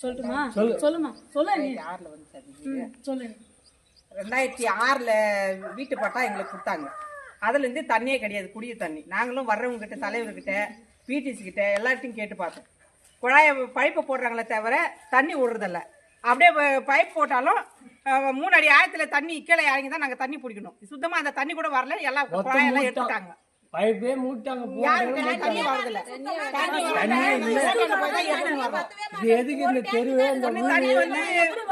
சொல்லட்டுமா? சொல்லுமா, சொல்ல நீ. 2006 வந்து சார் சொல்லு. 2006 வீட்டு பட்டா எங்களுக்கு கொடுத்தாங்க. அதுல இருந்து தண்ணியே கிடையாது, குடிய தண்ணி. நாங்களும் வர்றவங்க கிட்ட, தலைவர்கிட்ட, பிடிசி கிட்ட எல்லார்ட்டையும் கேட்டு பார்த்தோம். குழாய பைப்பை போடுறாங்களே தவிர தண்ணி விடுறதில்ல. அப்படியே பைப் போட்டாலும் 3 அடி ஆழத்துல தண்ணி கீழே இறங்கி தான் நாங்க தண்ணி பிடிக்கணும். சுத்தமா அந்த தண்ணி கூட வரல, எல்லாம் குழாயெல்லாம் எடுத்துட்டாங்க. பைப்பே மூட்டாங்க. தண்ணி வரதில்ல. எதுக்கு இந்த தெருவே இந்த தண்ணி வந்து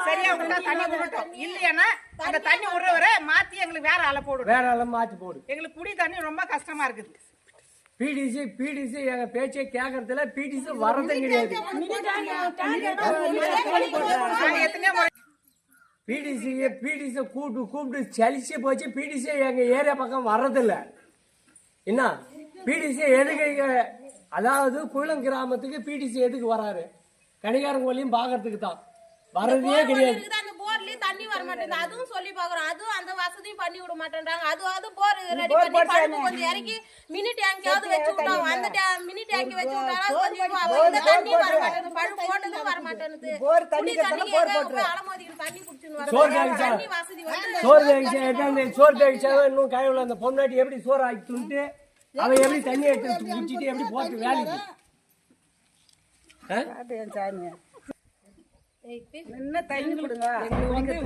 சரியா விட்டா தண்ணி விடட்டும், இல்லையானா அந்த தண்ணி விடுறவரை மாத்தி எங்களுக்கு வேற ஆளை போடும், வேற ஆளை மாத்தி போடு. எங்களுக்கு குடி தண்ணி ரொம்ப கஷ்டமா இருக்குது. பிடிசி எங்க பேச்சை கேட்கறதுல பிடிசி வர்றதும் கிடையாது. பிடிசி கூப்பிட்டு சலிச்சு போச்சு. பிடிசி எங்க ஏரியா பக்கம் வர்றதில்ல. என்ன பிடிசி எதுக்கு? அதாவது குளம் கிராமத்துக்கு பிடிசி எதுக்கு வராரு? கணிகாரங்கோலையும் பாக்குறதுக்கு தான், வர்றதே கிடையாது. தண்ணி வர மாட்டேங்குது, அதுவும் சொல்லி பாக்குறோம். அதுவும் அந்த வசதியும் பண்ணி விட மாட்டேன்றாங்க. அது போர் ரெடி பண்ணி பழுப்பு கொஞ்சம் இறக்கி மினி டேங்காவது வச்சு விட்டோம். அந்த மினி டேங்க் வச்சு விட்டாலும் கொஞ்சம் தண்ணி வர மாட்டேங்குது, பழுப்பு போட்டதும் வர மாட்டேங்குது. குடி தண்ணி அலமோதிக்கு தண்ணி குடிச்சுன்னு தண்ணி வசதி வந்து சோறு தேய்ச்சா இன்னும் கையில் அந்த பொண்ணாட்டி எப்படி சோறு ஆக்கி துண்டு அவன் எப்படி தண்ணி எடுத்து குடிச்சிட்டு எப்படி போட்டு வேலைக்கு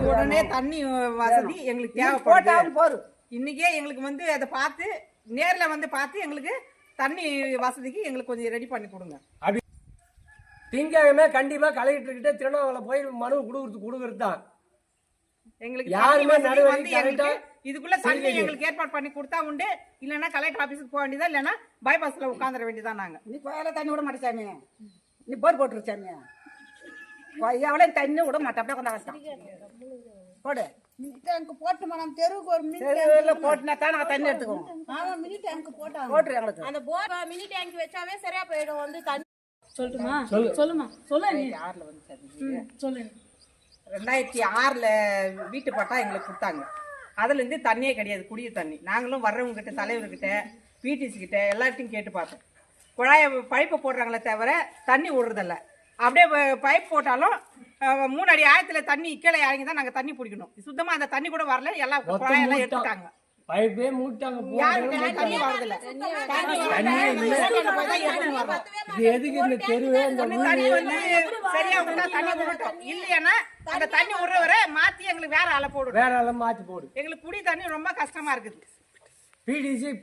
உடனே தண்ணி வசதி எங்களுக்கு தேவைப்படும். இன்னைக்கே எங்களுக்கு வந்து அதை பார்த்து நேர்ல வந்து பார்த்து எங்களுக்கு தண்ணி வசதிக்கு எங்களுக்கு கொஞ்சம் ரெடி பண்ணி கொடுங்க. அப்படி திங்கமே கண்டிப்பா கலெக்டர் கிட்ட திருவண்ணாமலை போய் மனு கொடுக்கறது தான். எங்களுக்கு யாருமே இதுக்குள்ள தண்ணி எங்களுக்கு ஏற்பாடு பண்ணி கொடுத்தா உண்டு, இல்லன்னா கலெக்டர் ஆபீஸுக்கு போக வேண்டியதா, இல்லன்னா பைபாஸ்ல உட்காந்துட வேண்டியதான். நாங்க நீ கோயில தண்ணி விட மாட்டே சாமி, நீ போர் போட்டுரு சாமி. எவ்வளவு தண்ணி விட மாட்டேன், அப்படியே கொஞ்சம் கஷ்டம் போடு. டேங்க் போட்டு மேடம், தெருவுக்கு ஒரு தெருவுல போட்டுனா தான் நாங்க தண்ணி எடுத்துக்குவோம். ஆமா, மினி டேங்க் போட்டாங்க. போட்டுரு எங்களுக்கு. அந்த போர் மினி டேங்க் வச்சாவே சரியா போயிடும். வந்து தண்ணி சொல்லட்டுமா? சொல்லுமா, சொல்ல நீ. 2006 வந்து சார் சொல்லு. 2006 வீட்டு பட்டா எங்களுக்கு கொடுத்தாங்க. அதுல இருந்து தண்ணியே கிடையாது, குடிய தண்ணி. நாங்களும் வர்றவங்க கிட்ட, தலைவர்கிட்ட, பிடிசி கிட்ட எல்லார்ட்டையும் கேட்டு பார்த்தோம். குழாய பைப்பை போடுறாங்களே தவிர தண்ணி விடுறதில்ல. அப்படியே பைப் போட்டாலும் 3 அடி ஆழத்துல தண்ணி கீழே இறங்கி தான் நாங்க தண்ணி பிடிக்கணும். சுத்தமா அந்த தண்ணி கூட வரல, எல்லாம் குழாயெல்லாம் எடுத்துட்டாங்க. பைப்பே மூட்டாங்க. தண்ணி வரதில்ல. எதுக்கு இந்த தெருவே இந்த தண்ணி வந்து சரியா விட்டா தண்ணி விடட்டும், இல்லையானா அந்த தண்ணி விடுறவரை மாத்தி எங்களுக்கு வேற ஆளை போடும், வேற ஆளை மாத்தி போடு. எங்களுக்கு குடி தண்ணி ரொம்ப கஷ்டமா இருக்குது.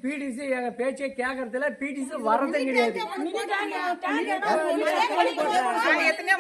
பிடிசி எங்க பேச்சை கேட்கறதுல பிடிசி வர்றதும் கிடையாது. எத்தனையோ